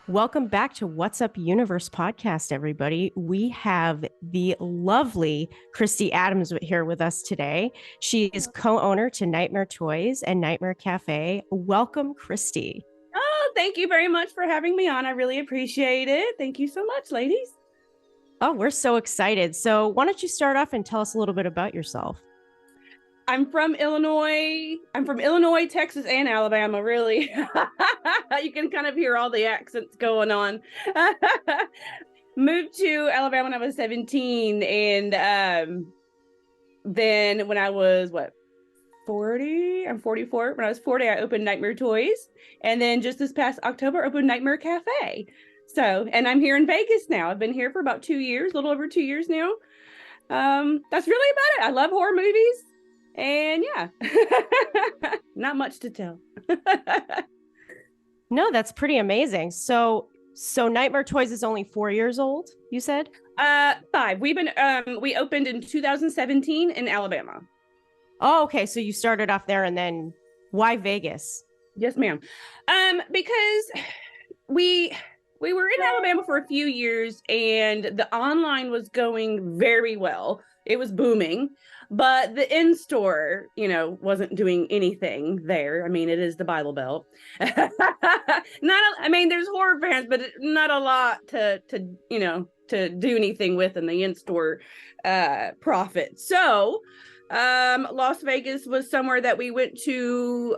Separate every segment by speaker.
Speaker 1: Welcome back to What's Up Universe podcast, everybody. We have the lovely Kristy Adams here with us today. She is co-owner to Nightmare Toys and Nightmare Cafe. Welcome, Kristy.
Speaker 2: Oh, thank you very much for having me on. I really appreciate it. Thank you so much, ladies.
Speaker 1: Oh, we're so excited. So why don't you start off and tell us a little bit about yourself?
Speaker 2: I'm from Illinois. I'm from Illinois, Texas, and Alabama, really. You can kind of hear all the accents going on. Moved to Alabama when I was 17. And then when I was, 40? I'm 44. When I was 40, I opened Nightmare Toys. And then just this past October, opened Nightmare Cafe. So, and I'm here in Vegas now. I've been here for about 2 years, a little over 2 years now. That's really about it. I love horror movies. And yeah, not much to tell.
Speaker 1: No, that's pretty amazing. So Nightmare Toys is only 4 years old, you said?
Speaker 2: 5. We opened in 2017 in Alabama.
Speaker 1: Oh, okay. So you started off there, and then why Vegas?
Speaker 2: Yes, ma'am. Because we were in Alabama for a few years, and the online was going very well. It was booming, but the in-store, wasn't doing anything there. I mean, it is the Bible Belt. There's horror fans, but not a lot to do anything with in the in-store profit. So Las Vegas was somewhere that we went to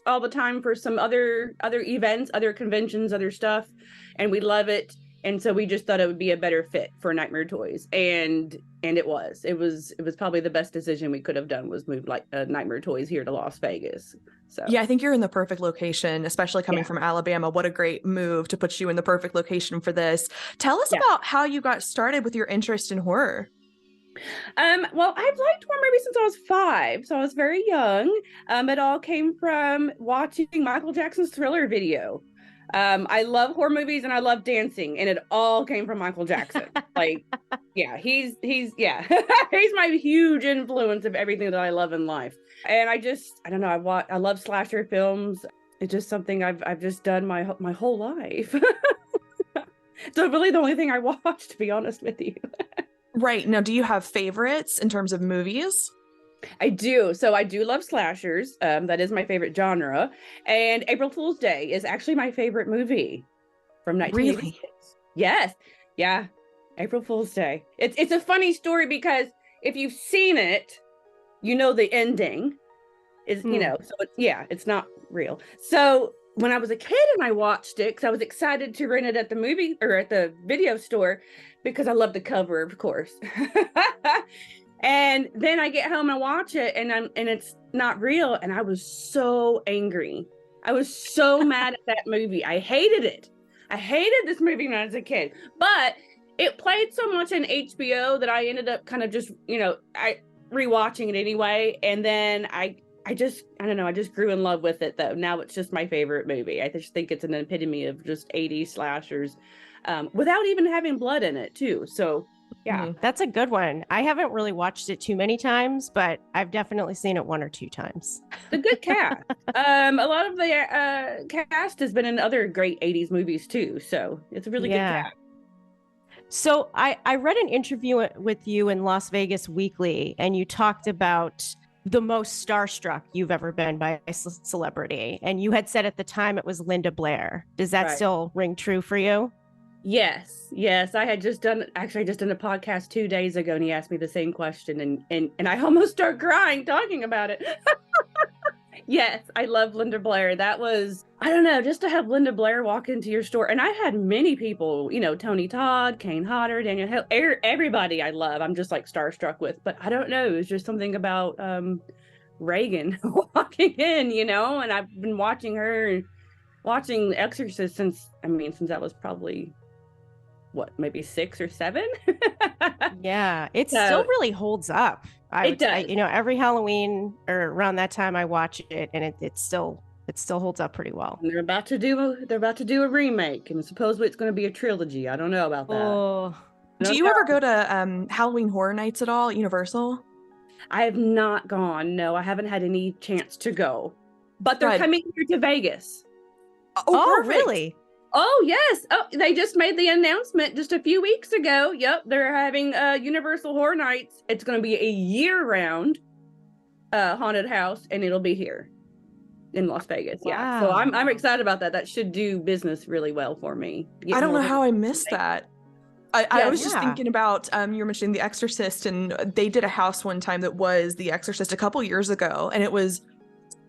Speaker 2: all the time for some other events, other conventions, other stuff, and we love it. And so we just thought it would be a better fit for Nightmare Toys, and it was probably the best decision we could have done, was move Nightmare Toys here to Las Vegas. So
Speaker 3: yeah, I think you're in the perfect location, especially coming from Alabama. What a great move to put you in the perfect location for this. Tell us about how you got started with your interest in horror.
Speaker 2: Well, I've liked horror movies since I was 5, so I was very young. It all came from watching Michael Jackson's Thriller video. I love horror movies and I love dancing, and it all came from Michael Jackson. He's he's my huge influence of everything that I love in life. And I don't know, I love slasher films. It's just something I've just done my whole life. So really the only thing I watch, to be honest with you.
Speaker 3: Right. Now, do you have favorites in terms of movies?
Speaker 2: I do. So I do love slashers. That is my favorite genre. And April Fool's Day is actually my favorite movie from 1986.
Speaker 3: Really?
Speaker 2: Yes. Yeah. April Fool's Day. It's a funny story because if you've seen it, you know the ending is, so it's not real. So when I was a kid and I watched it, because I was excited to rent it at the movie or at the video store, because I love the cover, of course. And then I get home and watch it, and it's not real. And I was so angry. I was so mad at that movie. I hated it. I hated this movie when I was a kid. But it played so much on HBO that I ended up kind of just, I rewatching it anyway. And then I just grew in love with it, though. Now it's just my favorite movie. I just think it's an epitome of just 80s slashers, without even having blood in it, too. So yeah,
Speaker 1: that's a good one. I haven't really watched it too many times, but I've definitely seen it 1 or 2 times.
Speaker 2: The good cast. A lot of the cast has been in other great 80s movies too, so it's a really good cast.
Speaker 1: So I read an interview with you in Las Vegas Weekly, and you talked about the most starstruck you've ever been by a celebrity, and you had said at the time it was Linda Blair. Does that still ring true for you?
Speaker 2: Yes. I had just done a podcast 2 days ago, and he asked me the same question, and I almost start crying talking about it. Yes, I love Linda Blair. That was, I don't know, just to have Linda Blair walk into your store. And I've had many people, Tony Todd, Kane Hodder, Daniel Hill, everybody I love. I'm just like starstruck with, but I don't know. It's just something about Reagan walking in, and I've been watching her, watching The Exorcist since I was probably maybe 6 or 7.
Speaker 1: Yeah, it still really holds up.
Speaker 2: It does.
Speaker 1: Every Halloween or around that time I watch it, and it still holds up pretty well.
Speaker 2: And they're about to do a remake, and supposedly it's going to be a trilogy. I don't know about that.
Speaker 1: Oh.
Speaker 3: Do you ever go to Halloween Horror Nights at all, Universal?
Speaker 2: I have not gone. No, I haven't had any chance to go. But they're coming here to Vegas.
Speaker 1: Oh, really?
Speaker 2: Oh, yes. Oh, they just made the announcement just a few weeks ago. Yep, they're having Universal Horror Nights. It's going to be a year-round haunted house, and it'll be here in Las Vegas.
Speaker 1: Wow.
Speaker 2: Yeah. So I'm excited about that. That should do business really well for me.
Speaker 3: I don't know how I missed that. I was just
Speaker 1: Yeah.
Speaker 3: thinking about, you were mentioning The Exorcist, and they did a house one time that was The Exorcist a couple years ago, and it was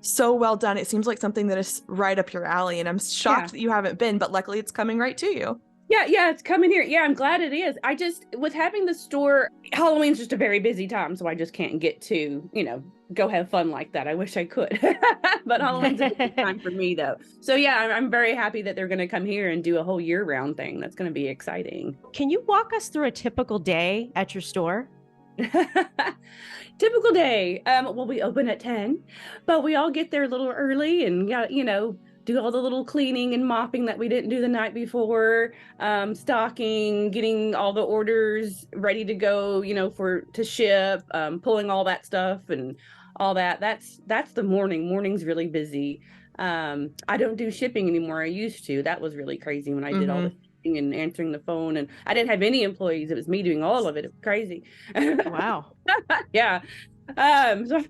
Speaker 3: so well done. It seems like something that is right up your alley, and I'm shocked that you haven't been, but luckily it's coming right to you.
Speaker 2: Yeah, it's coming here. Yeah, I'm glad it is. I just, with having the store, Halloween's just a very busy time, so I just can't get to, go have fun like that. I wish I could. But Halloween's a good time for me, though. So yeah, I'm very happy that they're going to come here and do a whole year-round thing. That's going to be exciting.
Speaker 1: Can you walk us through a typical day at your store?
Speaker 2: Typical day. Well, we open at 10, but we all get there a little early and do all the little cleaning and mopping that we didn't do the night before, stocking, getting all the orders ready to go, to ship, pulling all that stuff and all that. That's the morning. Morning's really busy. I don't do shipping anymore. I used to. That was really crazy when I did all the shipping and answering the phone, and I didn't have any employees. It was me doing all of it. It was crazy.
Speaker 1: Wow.
Speaker 2: Yeah. So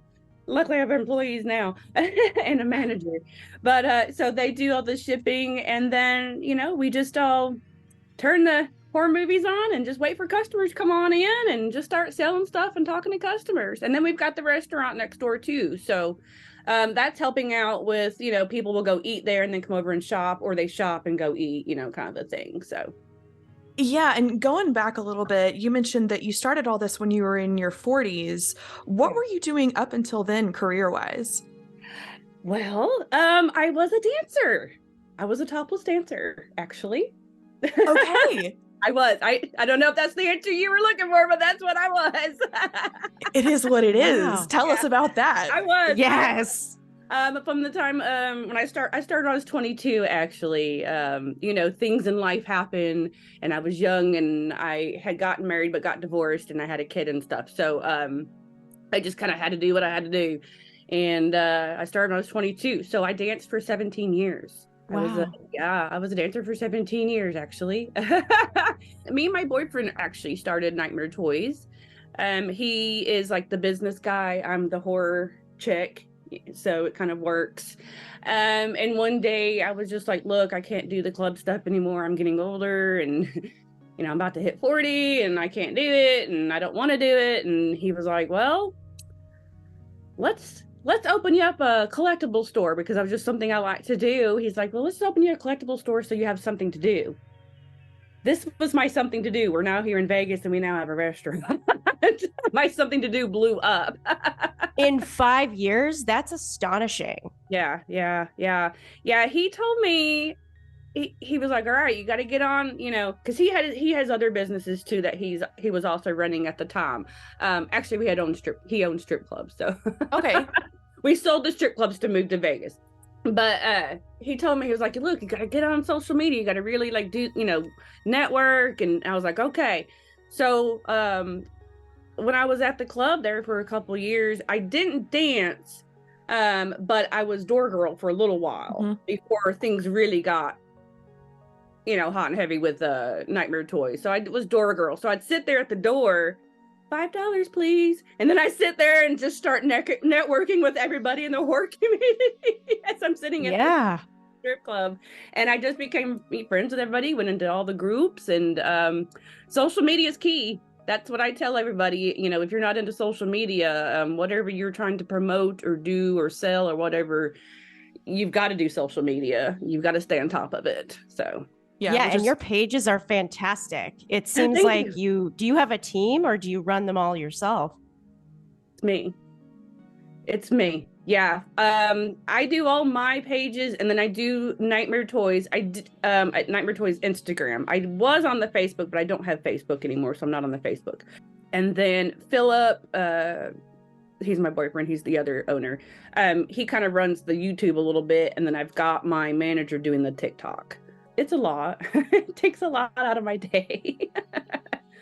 Speaker 2: luckily I have employees now and a manager, but so they do all the shipping, and then we just all turn the horror movies on and just wait for customers to come on in and just start selling stuff and talking to customers. And then we've got the restaurant next door too, so that's helping out with people will go eat there and then come over and shop, or they shop and go eat, kind of a thing. So
Speaker 3: yeah, and going back a little bit, you mentioned that you started all this when you were in your 40s. What were you doing up until then, career-wise?
Speaker 2: Well, I was a dancer. I was a topless dancer, actually.
Speaker 3: Okay.
Speaker 2: I was. I don't know if that's the answer you were looking for, but that's what I was.
Speaker 3: It is what it is.
Speaker 1: Wow.
Speaker 3: Tell us about that.
Speaker 2: I was.
Speaker 1: Yes.
Speaker 2: From the time when I started when I was 22, actually. Things in life happen, and I was young, and I had gotten married but got divorced, and I had a kid and stuff. So I just kind of had to do what I had to do, and I started when I was 22. So I danced for 17 years.
Speaker 1: Wow.
Speaker 2: I was a dancer for 17 years, actually. Me and my boyfriend actually started Nightmare Toys. He is like the business guy. I'm the horror chick. So it kind of works. And one day I was just like, look, I can't do the club stuff anymore. I'm getting older, and I'm about to hit 40, and I can't do it, and I don't want to do it. And he was like, well, let's open you up a collectible store, because that was just something I like to do. He's like, well, let's open you a collectible store so you have something to do. This was my something to do. We're now here in Vegas, and we now have a restaurant. My something to do blew up.
Speaker 1: In 5 years, that's astonishing.
Speaker 2: Yeah. He told me, he was like, all right, you got to get on, because he has other businesses too that he was also running at the time. Actually, he owned strip clubs, so
Speaker 3: Okay.
Speaker 2: We sold the strip clubs to move to Vegas. But he told me, he was like, look, you got to get on social media. You got to really do, network. And I was like, okay. So when I was at the club there for a couple years, I didn't dance, but I was door girl for a little while before things really got, hot and heavy with Nightmare Toys. So I was door girl. So I'd sit there at the door, $5, please. And then I sit there and just start networking with everybody in the horror community as I'm sitting at the strip club. And I just became friends with everybody, went into all the groups, and social media is key. That's what I tell everybody. If you're not into social media, whatever you're trying to promote or do or sell or whatever, you've got to do social media. You've got to stay on top of it. So
Speaker 1: yeah, and your pages are fantastic. It seems like do you have a team, or do you run them all yourself?
Speaker 2: It's me. Yeah. I do all my pages, and then I do Nightmare Toys. I did at Nightmare Toys Instagram. I was on the Facebook, but I don't have Facebook anymore, so I'm not on the Facebook. And then Philip, he's my boyfriend, he's the other owner. He kind of runs the YouTube a little bit, and then I've got my manager doing the TikTok. It's a lot. It takes a lot out of my day.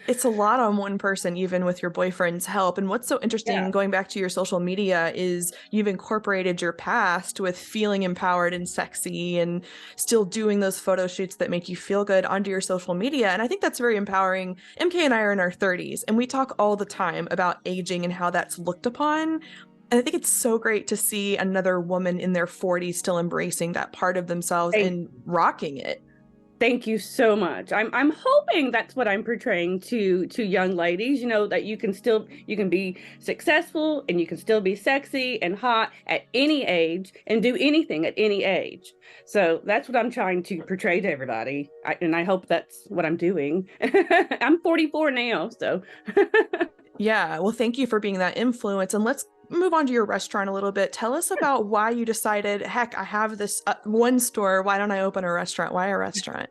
Speaker 3: It's a lot on one person, even with your boyfriend's help. And what's so interesting, going back to your social media, is you've incorporated your past with feeling empowered and sexy and still doing those photo shoots that make you feel good onto your social media. And I think that's very empowering. MK and I are in our 30s, and we talk all the time about aging and how that's looked upon. And I think it's so great to see another woman in their 40s still embracing that part of themselves and rocking it.
Speaker 2: Thank you so much. I'm hoping that's what I'm portraying to young ladies, you know, that you can be successful and you can still be sexy and hot at any age and do anything at any age. So that's what I'm trying to portray to everybody. And I hope that's what I'm doing. I'm 44 now, so.
Speaker 3: Yeah, well, thank you for being that influence. And let's move on to your restaurant a little bit. Tell us about why you decided, heck, I have this one store. Why don't I open a restaurant? Why a restaurant?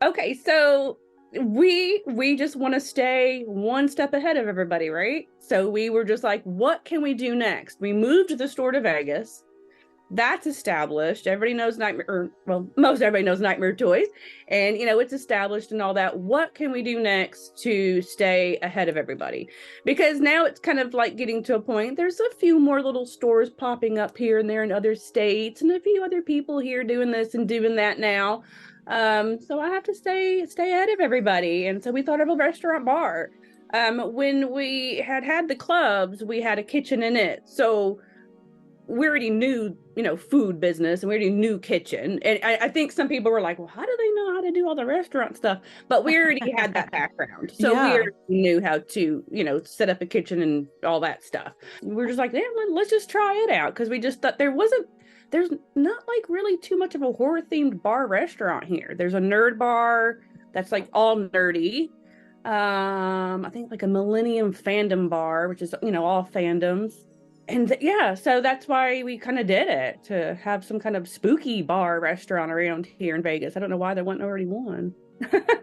Speaker 2: Okay, so we just want to stay one step ahead of everybody, right? So we were just like, what can we do next? We moved the store to Vegas. That's established. Everybody knows most everybody knows Nightmare Toys. And, you know, it's established and all that. What can we do next to stay ahead of everybody? Because now it's kind of like getting to a point. There's a few more little stores popping up here and there in other states and a few other people here doing this and doing that now. So I have to stay ahead of everybody. And so we thought of a restaurant bar. When we had the clubs, we had a kitchen in it. So we already knew, you know, food business, and we already knew kitchen. And I think some people were like, well, how do they know how to do all the restaurant stuff? But we already had that background. So we already knew how to, you know, set up a kitchen and all that stuff. We were just like, yeah, let's just try it out. Because we just thought there's not like really too much of a horror themed bar restaurant here. There's a nerd bar that's like all nerdy. I think like a Millennium Fandom bar, which is, you know, all fandoms. And so that's why we kind of did it, to have some kind of spooky bar restaurant around here in Vegas. I don't know why there wasn't already one.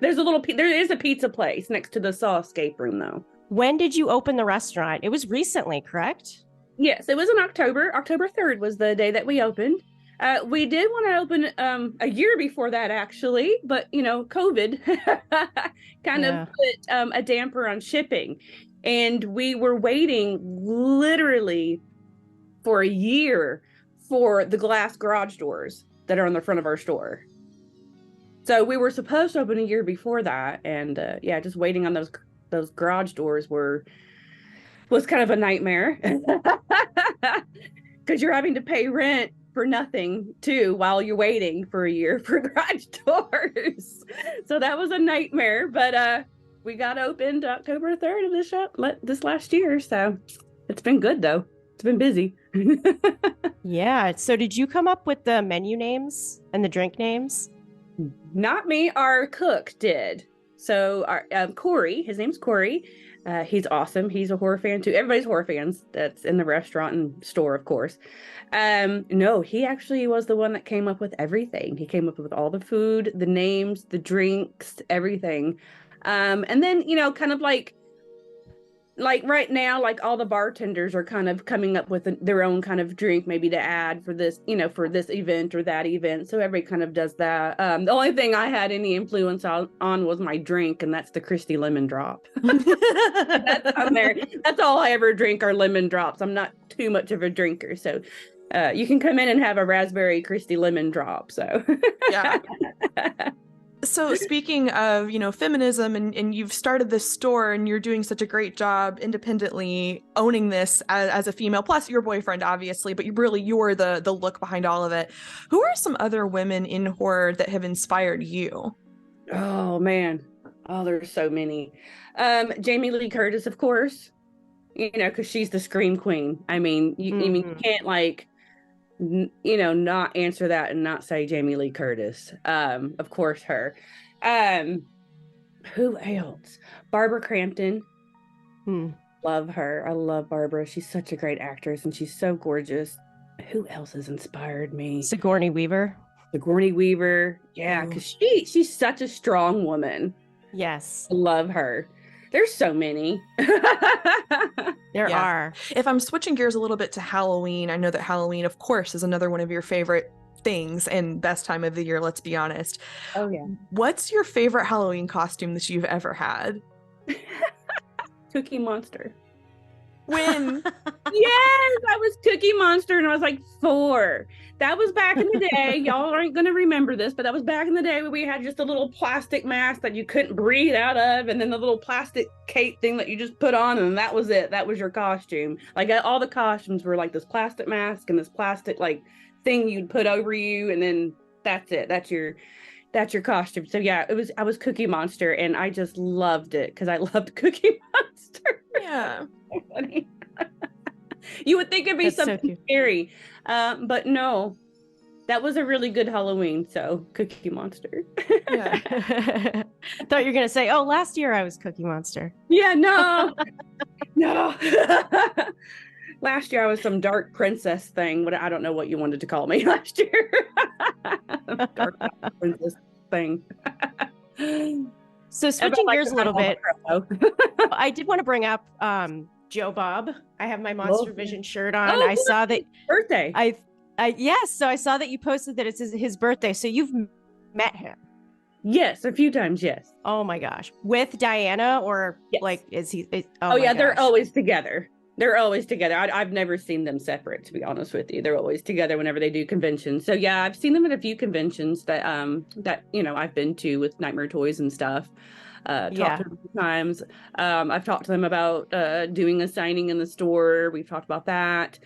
Speaker 2: There is a pizza place next to the Saw escape room, though.
Speaker 1: When did you open the restaurant? It was recently, correct?
Speaker 2: Yes, it was in October. October 3rd was the day that we opened. We did want to open a year before that, actually, but, you know, COVID kind of put a damper on shipping. And we were waiting literally for a year for the glass garage doors that are on the front of our store. So we were supposed to open a year before that. And just waiting on those garage doors was kind of a nightmare. Because you're having to pay rent for nothing too while you're waiting for a year for garage doors. So that was a nightmare. But we got opened October 3rd of this last year. So it's been good, though. It's been busy.
Speaker 1: Yeah. So did you come up with the menu names and the drink names?
Speaker 2: Not me. Our cook did. So our Corey, his name's Corey. He's awesome. He's a horror fan, too. Everybody's horror fans that's in the restaurant and store, of course. No, he actually was the one that came up with everything. He came up with all the food, the names, the drinks, everything. And then, you know, kind of like right now, like all the bartenders are kind of coming up with their own kind of drink, maybe to add for this, you know, for this event or that event. So everybody kind of does that. The only thing I had any influence on was my drink, and that's the Kristy lemon drop. That's on there. That's all I ever drink are lemon drops. I'm not too much of a drinker. So you can come in and have a raspberry Kristy lemon drop. So
Speaker 3: yeah. So speaking of, you know, feminism and you've started this store and you're doing such a great job independently owning this as a female, plus your boyfriend, obviously, but you're the look behind all of it. Who are some other women in horror that have inspired you?
Speaker 2: Oh, man. Oh, there's so many. Jamie Lee Curtis, of course, you know, because she's the scream queen. I mean, you can't like, you know, not answer that and not say Jamie Lee Curtis. Of course, her. Who else? Barbara Crampton. Love her. I love Barbara. She's such a great actress and she's so gorgeous. Who else has inspired me?
Speaker 1: Sigourney Weaver.
Speaker 2: Yeah, because she's such a strong woman.
Speaker 1: Yes.
Speaker 2: I love her. There's so many.
Speaker 1: There are.
Speaker 3: If I'm switching gears a little bit to Halloween, I know that Halloween, of course, is another one of your favorite things and best time of the year, let's be honest.
Speaker 2: Oh, yeah.
Speaker 3: What's your favorite Halloween costume that you've ever had?
Speaker 2: Cookie Monster.
Speaker 3: When?
Speaker 2: Yes, I was Cookie Monster and I was like 4. That was back in the day. Y'all aren't going to remember this, but that was back in the day when we had just a little plastic mask that you couldn't breathe out of, and then the little plastic cape thing that you just put on, and that was it. That was your costume. Like all the costumes were like this plastic mask and this plastic like thing you'd put over you, and then that's it. That's your costume. So yeah, I was Cookie Monster, and I just loved it because I loved Cookie Monster.
Speaker 3: Yeah.
Speaker 2: So funny. You would think it'd be
Speaker 1: That's so
Speaker 2: something
Speaker 1: cute.
Speaker 2: scary, but no, that was a really good Halloween. So Cookie Monster.
Speaker 3: Yeah.
Speaker 1: Thought you were gonna say, "Oh, last year I was Cookie Monster."
Speaker 2: Yeah, no, no. Last year I was some dark princess thing. What I don't know what you wanted to call me last year. Dark princess thing.
Speaker 1: So switching gears a little bit, I did want to bring up Joe Bob. I have my Monster Vision shirt on.
Speaker 2: Oh,
Speaker 1: I saw that
Speaker 2: birthday.
Speaker 1: Yes, so I saw that you posted that it's his birthday. So you've met him.
Speaker 2: Yes, a few times, yes.
Speaker 1: Oh my gosh. With Diana, or
Speaker 2: Yes.
Speaker 1: like is he
Speaker 2: Oh yeah, they're always together. They're always together. I've never seen them separate, to be honest with you. They're always together whenever they do conventions. So yeah, I've seen them at a few conventions that I've been to with Nightmare Toys and stuff. Talked to them a few times. I've talked to them about doing a signing in the store. We've talked about that.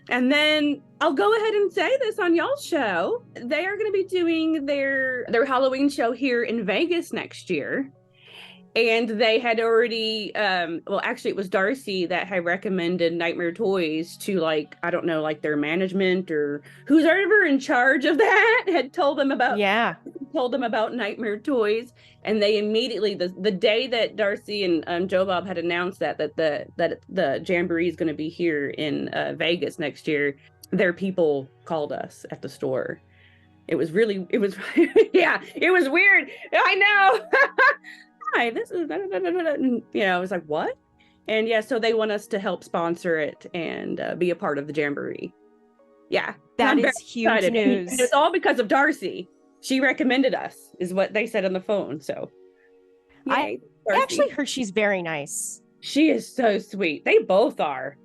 Speaker 2: And then I'll go ahead and say this on y'all's show. They are going to be doing their Halloween show here in Vegas next year. And they had already, actually it was Darcy that had recommended Nightmare Toys to their management or who's ever in charge of that had told them about Nightmare Toys. And they immediately, the day that Darcy and Joe Bob had announced that the Jamboree is going to be here in Vegas next year, their people called us at the store. It was weird. I know. Hi, this is, I was like, what? And yeah, so they want us to help sponsor it and be a part of the Jamboree. Yeah.
Speaker 1: That is huge news.
Speaker 2: And it's all because of Darcy. She recommended us, is what they said on the phone. So
Speaker 1: I actually heard she's very nice.
Speaker 2: She is so sweet. They both are.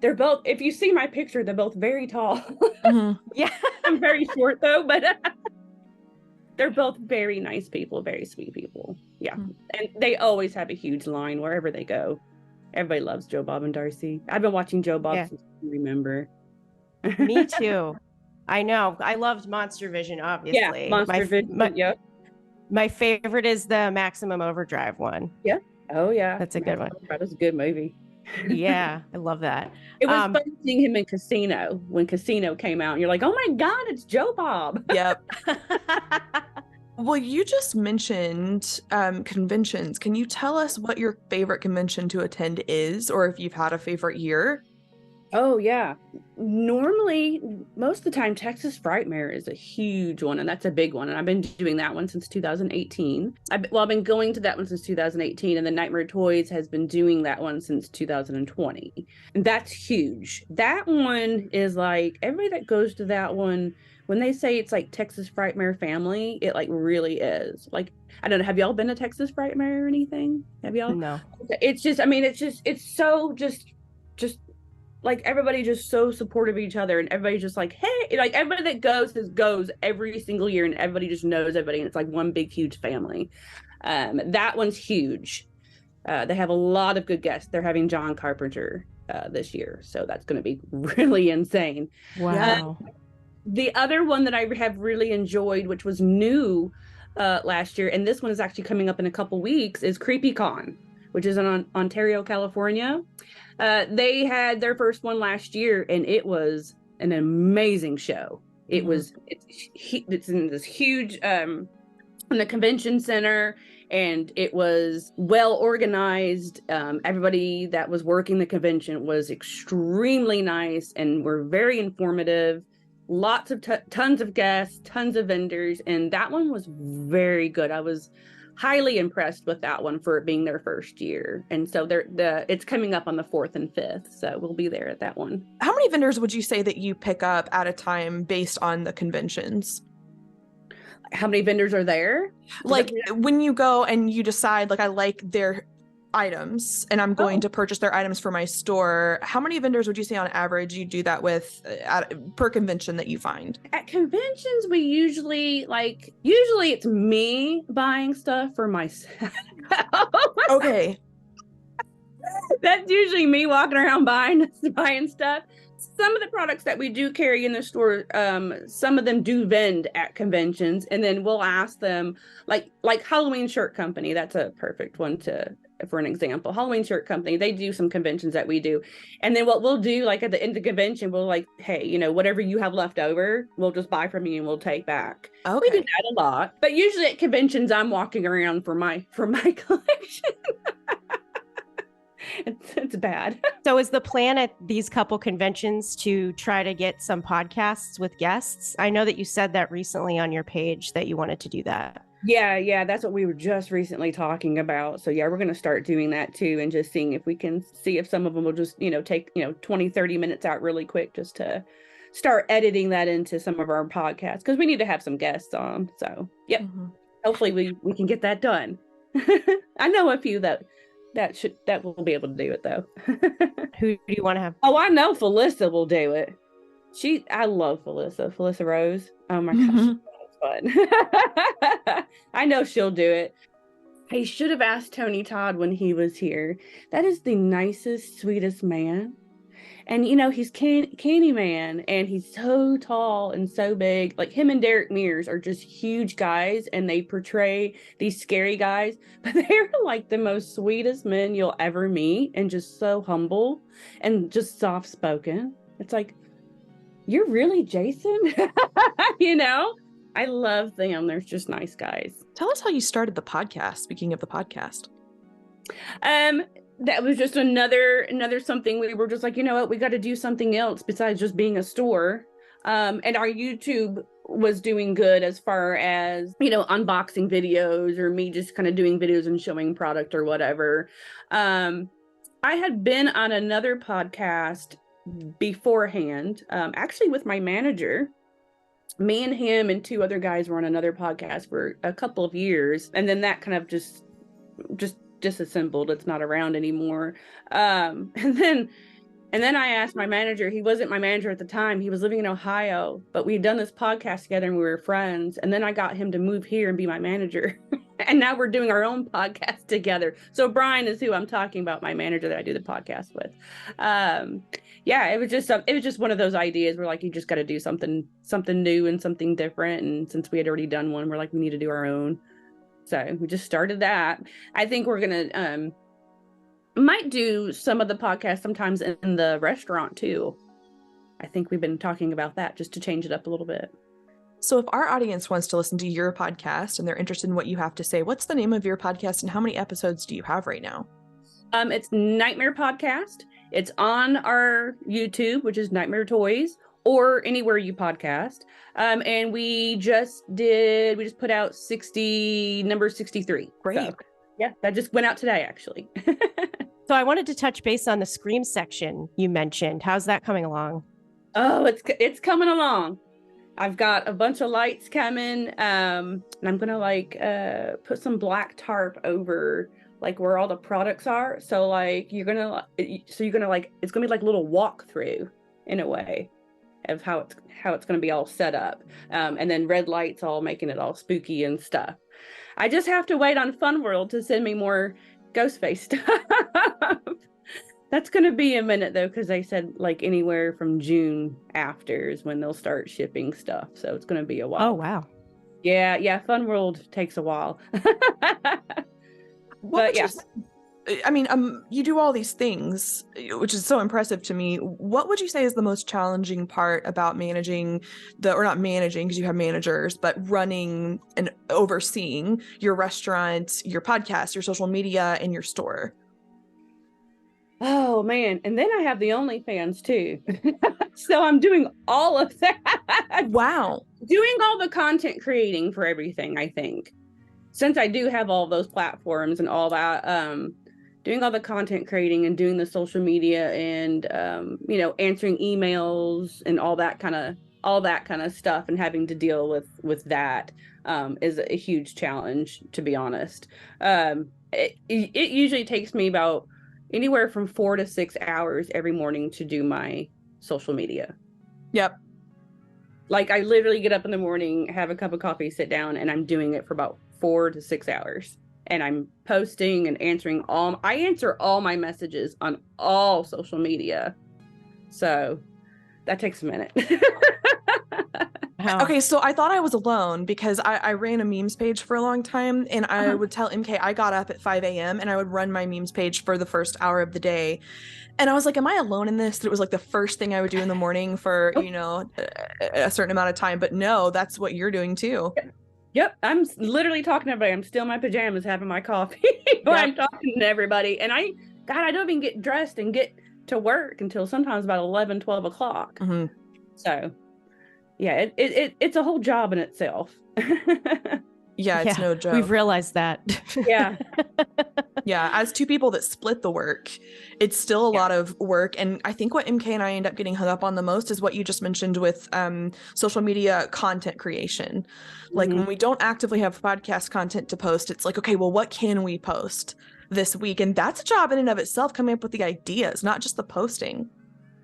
Speaker 2: They're both, if you see my picture, they're both very tall.
Speaker 3: Mm-hmm.
Speaker 1: Yeah.
Speaker 2: I'm very short though, but they're both very nice people, very sweet people. Yeah. Mm-hmm. And they always have a huge line wherever they go. Everybody loves Joe Bob and Darcy. I've been watching Joe Bob since I remember.
Speaker 1: Me too. I know. I loved Monster Vision, obviously.
Speaker 2: Yeah, Monster Vision. Yeah.
Speaker 1: My favorite is the Maximum Overdrive one.
Speaker 2: Yeah. Oh, yeah.
Speaker 1: That's a good one.
Speaker 2: That was a good movie.
Speaker 1: Yeah, I love that.
Speaker 2: It was fun seeing him in Casino when Casino came out. And you're like, oh my God, it's Joe Bob.
Speaker 3: Yep. Well, you just mentioned conventions. Can you tell us what your favorite convention to attend is, or if you've had a favorite year?
Speaker 2: Oh, yeah. Normally, most of the time, Texas Frightmare is a huge one, and that's a big one. And I've been doing that one since 2018. I've been going to that one since 2018, and the Nightmare Toys has been doing that one since 2020. And that's huge. That one is like, everybody that goes to that one, when they say it's like Texas Frightmare family, it like really is. Like, I don't know, have y'all been to Texas Frightmare or anything? Have y'all?
Speaker 1: No.
Speaker 2: It's just, I mean, it's so just like everybody just so supportive of each other, and everybody's just like, hey, like everybody that goes every single year, and everybody just knows everybody, and it's like one big huge family. That one's huge. They have a lot of good guests. They're having John Carpenter this year, so that's going to be really insane.
Speaker 1: Wow.
Speaker 2: The other one that I have really enjoyed, which was new last year, and this one is actually coming up in a couple weeks, is CreepyCon, which is in Ontario, California. They had their first one last year, and it was an amazing show. It was, it's in this huge, in the convention center, and it was well organized. Everybody that was working the convention was extremely nice and were very informative. Lots of tons of guests, tons of vendors, and that one was very good. I was highly impressed with that one for it being their first year. And so it's coming up on the 4th and 5th, so we'll be there at that one.
Speaker 3: How many vendors would you say that you pick up at a time based on the conventions?
Speaker 2: How many vendors are there?
Speaker 3: Like when you go and you decide, like, I like their items and I'm going to purchase their items for my store, how many vendors would you say on average you do that with per convention that you find?
Speaker 2: At conventions, we usually it's me buying stuff for myself.
Speaker 3: Okay.
Speaker 2: That's usually me walking around buying stuff. Some of the products that we do carry in the store, some of them do vend at conventions, and then we'll ask them, like Halloween Shirt Company. That's a perfect one for an example. Halloween Shirt Company, they do some conventions that we do, and then what we'll do, like at the end of the convention, we'll like, hey, whatever you have left over, we'll just buy from you and we'll take back.
Speaker 3: Okay.
Speaker 2: We do that a lot, but usually at conventions, I'm walking around for my collection. It's bad.
Speaker 1: So is the plan at these couple conventions to try to get some podcasts with guests? I know that you said that recently on your page that you wanted to do that.
Speaker 2: Yeah, that's what we were just recently talking about. So yeah, we're going to start doing that too, and just seeing if we can see if some of them will just, take, 20, 30 minutes out really quick just to start editing that into some of our podcasts, because we need to have some guests on. So yep, Hopefully we can get that done. I know a few that will be able to do it though.
Speaker 1: Who do you want to have?
Speaker 2: Oh, I know Felissa will do it. I love Felissa Rose. Oh my gosh, that's fun. I know she'll do it. I should have asked Tony Todd when he was here. That is the nicest, sweetest man. And he's Candyman, and he's so tall and so big. Like, him and Derek Mears are just huge guys, and they portray these scary guys, but they're like the most sweetest men you'll ever meet, and just so humble and just soft spoken. It's like, you're really Jason? I love them. They're just nice guys.
Speaker 3: Tell us how you started the podcast. Speaking of the podcast.
Speaker 2: That was just another something we were just like, you know what, we got to do something else besides just being a store. And our YouTube was doing good as far as, unboxing videos, or me just kind of doing videos and showing product or whatever. I had been on another podcast beforehand, actually with my manager. Me and him and two other guys were on another podcast for a couple of years, and then that kind of just disassembled. It's not around anymore. And then I asked my manager. He wasn't my manager at the time. He was living in Ohio, but we had done this podcast together and we were friends. And then I got him to move here and be my manager. And now we're doing our own podcast together. So Brian is who I'm talking about, my manager that I do the podcast with. It was just one of those ideas where, like, you just got to do something new and something different. And since we had already done one, we're like, we need to do our own. So we just started that. I think we're gonna might do some of the podcasts sometimes in the restaurant too. I think we've been talking about that just to change it up a little bit.
Speaker 3: So if our audience wants to listen to your podcast and they're interested in what you have to say, what's the name of your podcast and how many episodes do you have right now?
Speaker 2: It's Nightmare Podcast. It's on our YouTube, which is Nightmare Toys, or anywhere you podcast. And we just put out number 63.
Speaker 3: Great.
Speaker 2: So, yeah, that just went out today, actually.
Speaker 1: So I wanted to touch base on the Scream section you mentioned. How's that coming along?
Speaker 2: Oh, it's coming along. I've got a bunch of lights coming, and I'm gonna put some black tarp over like where all the products are. So like it's gonna be like a little walkthrough in a way of how it's going to be all set up, and then red lights all making it all spooky and stuff. I just have to wait on Fun World to send me more Ghostface stuff. That's going to be a minute though, because they said like anywhere from June after is when they'll start shipping stuff, so it's going to be a while.
Speaker 1: Oh wow.
Speaker 2: Yeah, Fun World takes a while. But yeah.
Speaker 3: You do all these things, which is so impressive to me. What would you say is the most challenging part about managing or not managing, because you have managers, but running and overseeing your restaurant, your podcast, your social media, and your store?
Speaker 2: Oh man. And then I have the OnlyFans too. So I'm doing all of that.
Speaker 3: Wow.
Speaker 2: Doing all the content creating for everything, I think. Since I do have all those platforms and all that, doing all the content creating and doing the social media and, answering emails and all that kind of stuff, and having to deal with that is a huge challenge, to be honest. it usually takes me about anywhere from 4 to 6 hours every morning to do my social media.
Speaker 3: Yep.
Speaker 2: Like I literally get up in the morning, have a cup of coffee, sit down, and I'm doing it for about 4 to 6 hours. And I'm posting and answering I answer all my messages on all social media. So that takes a minute.
Speaker 3: Okay, so I thought I was alone because I ran a memes page for a long time, and I would tell MK I got up at 5 a.m. and I would run my memes page for the first hour of the day. And I was like, am I alone in this? That it was like the first thing I would do in the morning for, you know, a certain amount of time. But no, that's what you're doing too.
Speaker 2: Yep. I'm literally talking to everybody. I'm still in my pajamas having my coffee, but I'm talking to everybody. And I don't even get dressed and get to work until sometimes about 11, 12 o'clock.
Speaker 3: Mm-hmm.
Speaker 2: So yeah, it's a whole job in itself.
Speaker 3: Yeah, it's no joke.
Speaker 1: We've realized that.
Speaker 2: Yeah.
Speaker 3: Yeah, as two people that split the work, it's still a lot of work. And I think what MK and I end up getting hung up on the most is what you just mentioned with social media content creation. Like when we don't actively have podcast content to post, it's like, okay, well, what can we post this week? And that's a job in and of itself, coming up with the ideas, not just the posting.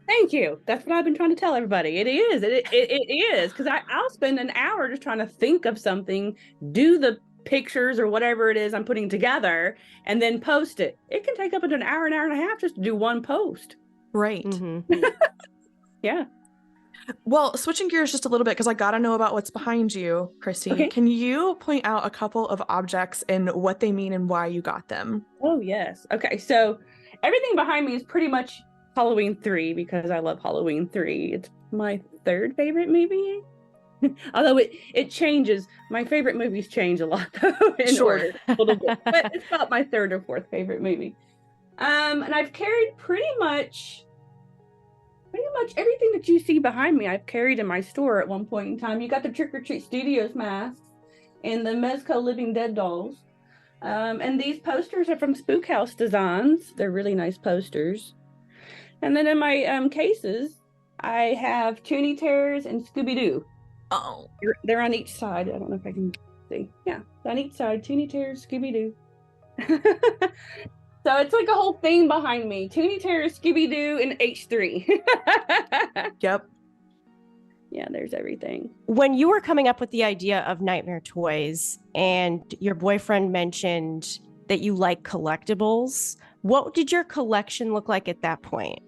Speaker 2: Thank you. That's what I've been trying to tell everybody. It is. It is. Because I'll spend an hour just trying to think of something, do the pictures or whatever it is I'm putting together, and then post it. It can take up to an hour and a half just to do one post.
Speaker 3: Right.
Speaker 2: Yeah.
Speaker 3: Well, switching gears just a little bit, because I got to know about what's behind you, Kristy.
Speaker 2: Okay.
Speaker 3: Can you point out a couple of objects and what they mean and why you got them?
Speaker 2: Oh, yes. Okay. So everything behind me is pretty much Halloween 3 because I love Halloween 3. It's my third favorite movie. Although it changes. My favorite movies change a lot though in order a little bit. But it's about my third or fourth favorite movie. And I've carried pretty much everything that you see behind me I've carried in my store at one point in time. You got the Trick or Treat Studios masks and the Mezco Living Dead dolls. And these posters are from Spook House Designs. They're really nice posters. And then in my cases, I have Toonie Terrors and Scooby-Doo.
Speaker 3: Oh.
Speaker 2: They're on each side. I don't know if I can see. Yeah, on each side, Toonie Terrors, Scooby-Doo. So it's like a whole theme behind me. Toonie Terrors, Scooby-Doo, and H3.
Speaker 3: Yep.
Speaker 2: Yeah, there's everything.
Speaker 1: When you were coming up with the idea of Nightmare Toys and your boyfriend mentioned that you like collectibles, what did your collection look like at that point?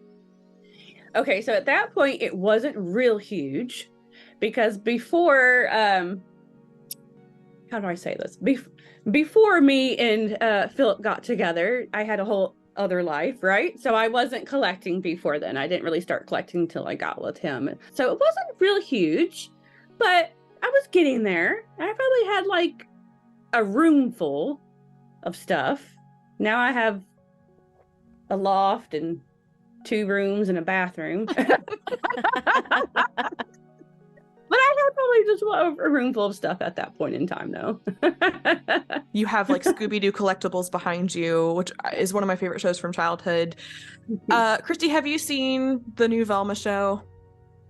Speaker 2: Okay, so at that point, it wasn't real huge because before, how do I say this? Before me and Philip got together, I had a whole other life, right? So I wasn't collecting before then. I didn't really start collecting until I got with him. So it wasn't real huge, but I was getting there. I probably had like a room full of stuff. Now I have a loft and 2 rooms and a bathroom. But I had probably just a room full of stuff at that point in time, though.
Speaker 3: You have like Scooby-Doo collectibles behind you, which is one of my favorite shows from childhood. Kristy, have you seen the new Velma show?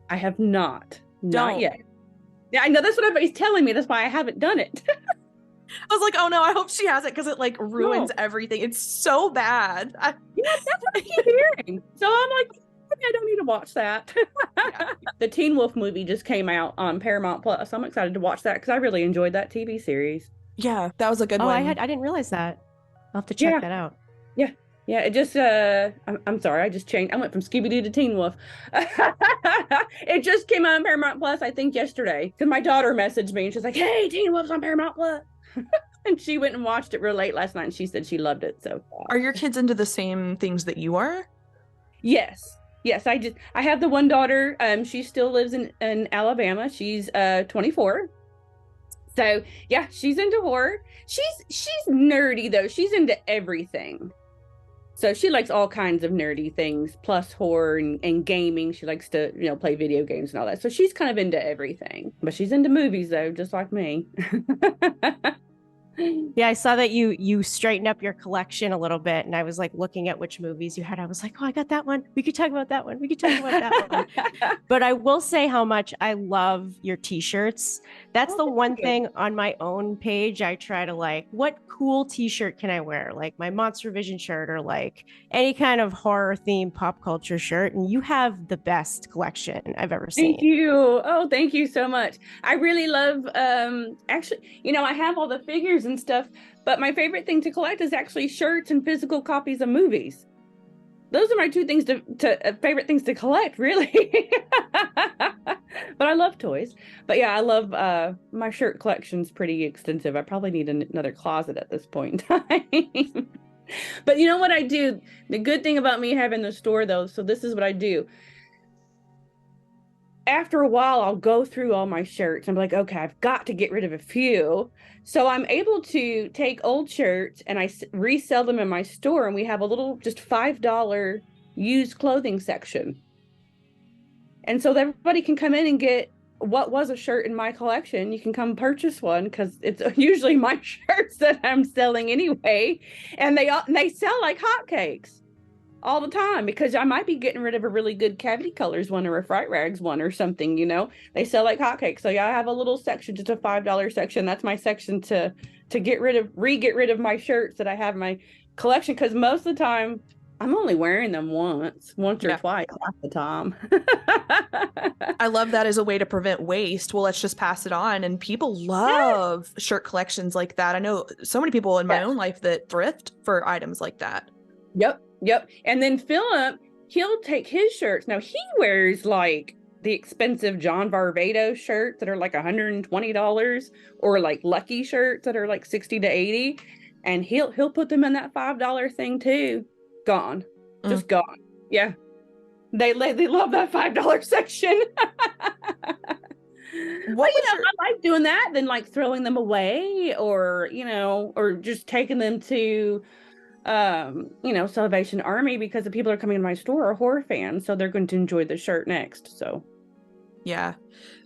Speaker 2: I have not.
Speaker 3: Don't.
Speaker 2: Not yet. Yeah, I know that's what everybody's telling me. That's why I haven't done it.
Speaker 3: I was like, oh no, I hope she has it because it like ruins everything. It's so bad.
Speaker 2: Yeah, that's what I keep hearing. So I'm like, okay, I don't need to watch that.
Speaker 3: Yeah.
Speaker 2: The Teen Wolf movie just came out on Paramount Plus. I'm excited to watch that because I really enjoyed that TV series.
Speaker 3: Yeah, that was a good one.
Speaker 1: I didn't realize that. I'll have to check that out.
Speaker 2: Yeah, it just, I'm sorry, I just changed. I went from Scooby-Doo to Teen Wolf. It just came out on Paramount Plus, I think, yesterday. Because my daughter messaged me and she's like, hey, Teen Wolf's on Paramount Plus. And she went and watched it real late last night and she said she loved it. So,
Speaker 3: are your kids into the same things that you are?
Speaker 2: Yes, I have the one daughter. She still lives in Alabama. She's 24. So yeah, she's into horror. She's nerdy though. She's into everything. So she likes all kinds of nerdy things, plus horror and gaming. She likes to, play video games and all that. So she's kind of into everything. But she's into movies though, just like me.
Speaker 1: Yeah, I saw that you straightened up your collection a little bit, and I was like looking at which movies you had. I was like, oh, I got that one. We could talk about that one. We could talk about that one. But I will say how much I love your t-shirts. That's
Speaker 2: Oh,
Speaker 1: the
Speaker 2: thank
Speaker 1: one
Speaker 2: you.
Speaker 1: thing on my own page I try to like, what cool t-shirt can I wear? Like my Monster Vision shirt or like any kind of horror themed pop culture shirt. And you have the best collection I've ever
Speaker 2: Thank
Speaker 1: seen.
Speaker 2: you. Oh, thank you so much. I really love actually, I have all the figures and stuff, but my favorite thing to collect is actually shirts and physical copies of movies. Those are my two things to favorite things to collect, really. But I love toys. But yeah, I love my shirt collection's pretty extensive. I probably need another closet at this point in time. But you know what I do? The good thing about me having the store though, so this is what I do. After a while, I'll go through all my shirts. I'm like, okay, I've got to get rid of a few. So I'm able to take old shirts and I resell them in my store. And we have a little just $5 used clothing section. And so everybody can come in and get what was a shirt in my collection. You can come purchase one because it's usually my shirts that I'm selling anyway. And they sell like hotcakes all the time because I might be getting rid of a really good Cavity Colors one or a Fright Rags one or something, they sell like hotcakes. So yeah, I have a little section, just a $5 section. That's my section to get rid of my shirts that I have in my collection. Cause most of the time I'm only wearing them once or twice half the time.
Speaker 3: I love that as a way to prevent waste. Well, let's just pass it on. And people love shirt collections like that. I know so many people in my own life that thrift for items like that.
Speaker 2: Yep. And then Philip, he'll take his shirts. Now he wears like the expensive John Varvatos shirts that are like $120 or like Lucky shirts that are like 60 to 80. And he'll put them in that $5 thing too. Gone. Just gone. Yeah. They love that $5 section. I like doing that than like throwing them away or just taking them to Salvation Army because the people that are coming to my store are horror fans, so they're going to enjoy the shirt next. So
Speaker 3: yeah,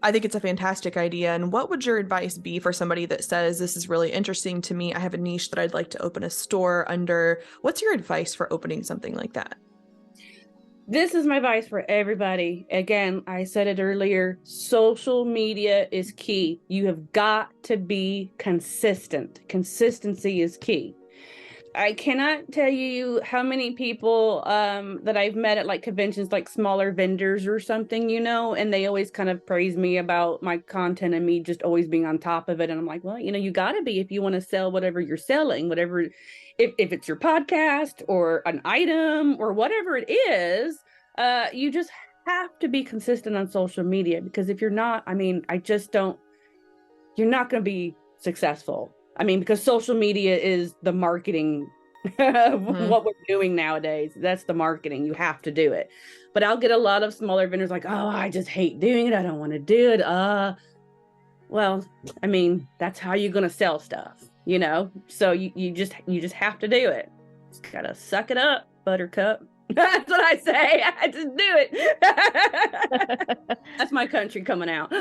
Speaker 3: I think it's a fantastic idea. And what would your advice be for somebody that says, this is really interesting to me, I have a niche that I'd like to open a store under? What's your advice for opening something like that?
Speaker 2: This is my advice for everybody. Again, I said it earlier, social media is key. You have got to be consistent. Consistency is key. I cannot tell you how many people that I've met at like conventions, like smaller vendors or something, and they always kind of praise me about my content and me just always being on top of it. And I'm like, well, you got to be if you want to sell whatever you're selling, whatever, if it's your podcast or an item or whatever it is, you just have to be consistent on social media because if you're not, you're not going to be successful. Because social media is the marketing of what we're doing nowadays. That's the marketing. You have to do it. But I'll get a lot of smaller vendors like, oh, I just hate doing it. I don't want to do it. Well, that's how you're going to sell stuff, So you just have to do it. Just got to suck it up, buttercup. That's what I say. I just do it. That's my country coming out.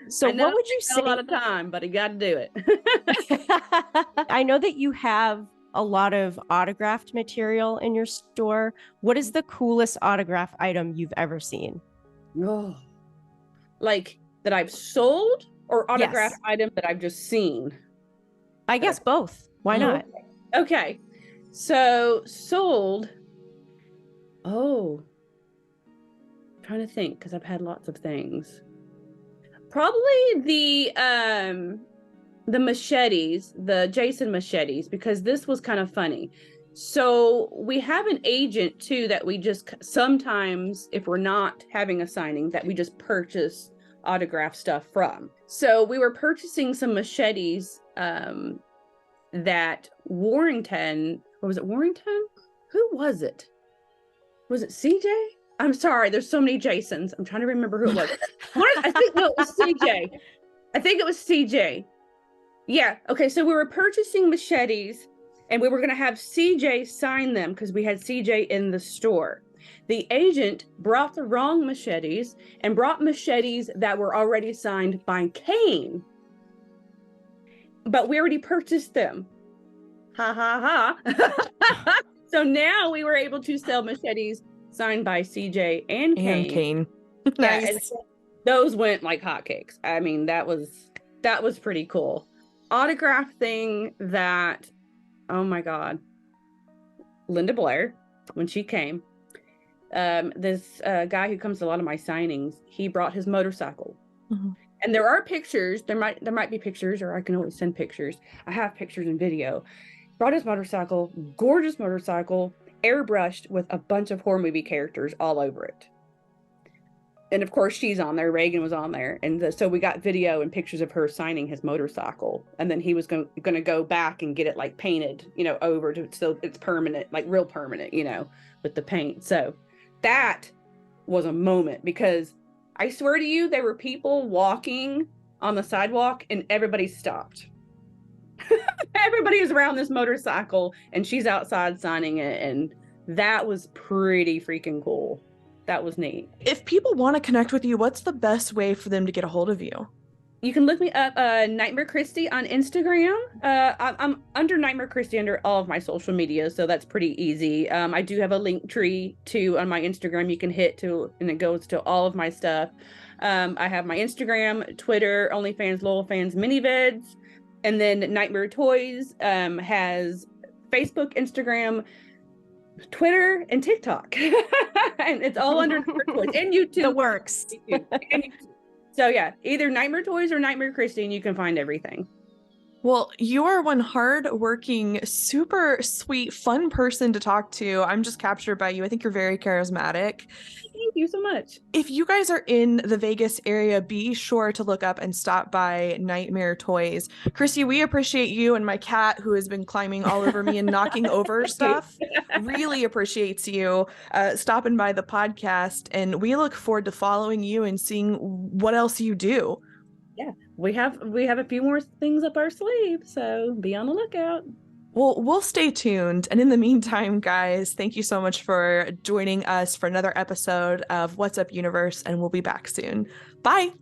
Speaker 1: So what would you say?
Speaker 2: A lot of time, but you got to do it.
Speaker 1: I know that you have a lot of autographed material in your store. What is the coolest autograph item you've ever seen?
Speaker 2: Oh, like that I've sold or autographed item that I've just seen?
Speaker 1: I guess both. Why not?
Speaker 2: Okay. So sold. Oh, I'm trying to think because I've had lots of things. Probably the machetes, the Jason machetes, because this was kind of funny. So we have an agent too that we just sometimes, if we're not having a signing, that we just purchase autograph stuff from. So we were purchasing some machetes that Warrington, or was it Warrington? Who was it? Was it CJ? I'm sorry, there's so many Jasons. I'm trying to remember who it was. I think it was CJ. I think it was CJ. Yeah. Okay. So we were purchasing machetes and we were going to have CJ sign them because we had CJ in the store. The agent brought the wrong machetes and brought machetes that were already signed by Kane. but we already purchased them. Ha ha ha. So now we were able to sell machetes signed by CJ and Kane.
Speaker 3: Nice.
Speaker 2: Yeah, and so those went like hotcakes. I mean, that was pretty cool. Autograph thing that, oh my God, Linda Blair, when she came, this guy who comes to a lot of my signings, he brought his motorcycle.
Speaker 3: Mm-hmm.
Speaker 2: And there are pictures, there might be pictures, or I can always send pictures. I have pictures and video. Brought his motorcycle, gorgeous motorcycle, airbrushed with a bunch of horror movie characters all over it. And of course she's on there, Reagan was on there. And so we got video and pictures of her signing his motorcycle. And then he was going to go back and get it like painted, over to, so it's permanent, like real permanent, with the paint. So that was a moment, because I swear to you, there were people walking on the sidewalk and everybody stopped. Everybody is around this motorcycle and she's outside signing it. And that was pretty freaking cool. That was neat.
Speaker 3: If people want to connect with you, what's the best way for them to get a hold of you?
Speaker 2: You can look me up, Nightmare Kristy on Instagram. I'm under Nightmare Kristy under all of my social media, so that's pretty easy. I do have a link tree too on my Instagram you can hit to, and it goes to all of my stuff. I have my Instagram, Twitter, OnlyFans, LolFans, MiniVids, and then Nightmare Toys has Facebook, Instagram, Twitter, and TikTok. And it's all under Nightmare Toys, and YouTube.
Speaker 1: The works.
Speaker 2: So yeah, either Nightmare Toys or Nightmare Kristy, and you can find everything.
Speaker 3: Well, you are one hard-working, super sweet, fun person to talk to. I'm just captured by you. I think you're very charismatic.
Speaker 2: Thank you so much.
Speaker 3: If you guys are in the Vegas area, be sure to look up and stop by Nightmare Toys. Kristy, we appreciate you, and my cat, who has been climbing all over me and knocking over stuff, really appreciates you stopping by the podcast, and we look forward to following you and seeing what else you do.
Speaker 2: Yeah, we have a few more things up our sleeve, so be on the lookout.
Speaker 3: Well, we'll stay tuned. And in the meantime, guys, thank you so much for joining us for another episode of What's Up Universe, and we'll be back soon. Bye.